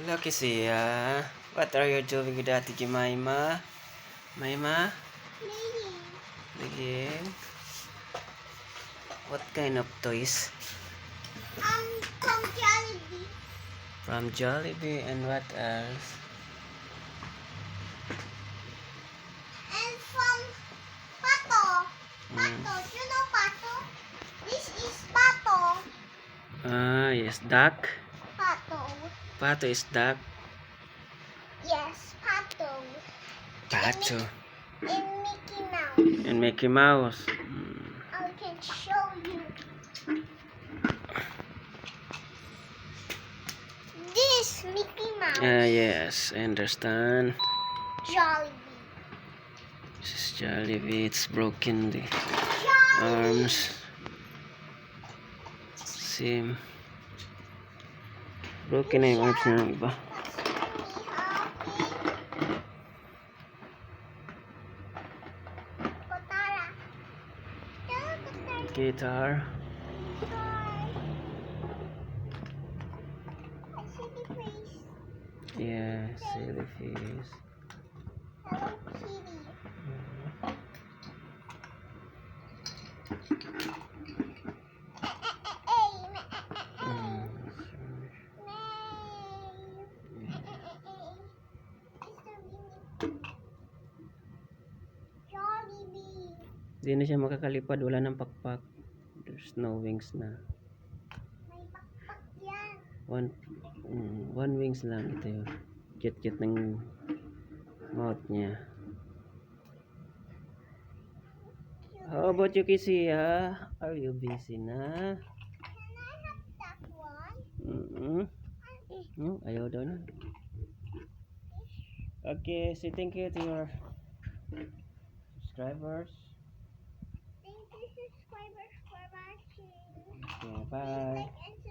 Lucky siya. What are you doing with Ate Jemima? Maima? Playing. What kind of toys? From Jollibee. From Jollibee, and what else? And from Pato. Mm. Pato. You know Pato? This is Pato. Ah, yes, duck. Pato. Pato is duck. Yes, Pato. Pato. And Mickey Mouse. And Mickey Mouse. Mm. I can show you. This Mickey Mouse. Ah, yes, I understand. Jollibee. This is Jollibee. It's broken the Jollibee. arms. Same. Broken na yung arms ng iba. Guitar. Yeah, silly face. Hello Kitty. Jollibee. Hindi na siya makakalipad, wala nang pakpak. There's no wings na. May pakpak yan. One wings lang. Ito yung cute ng mouth niya. How about you, Kissy? Are you busy na? Can I have that one? Ayaw daw na. Okay, say thank you to your subscribers. Thank you subscribers for watching. Okay, bye. Please like and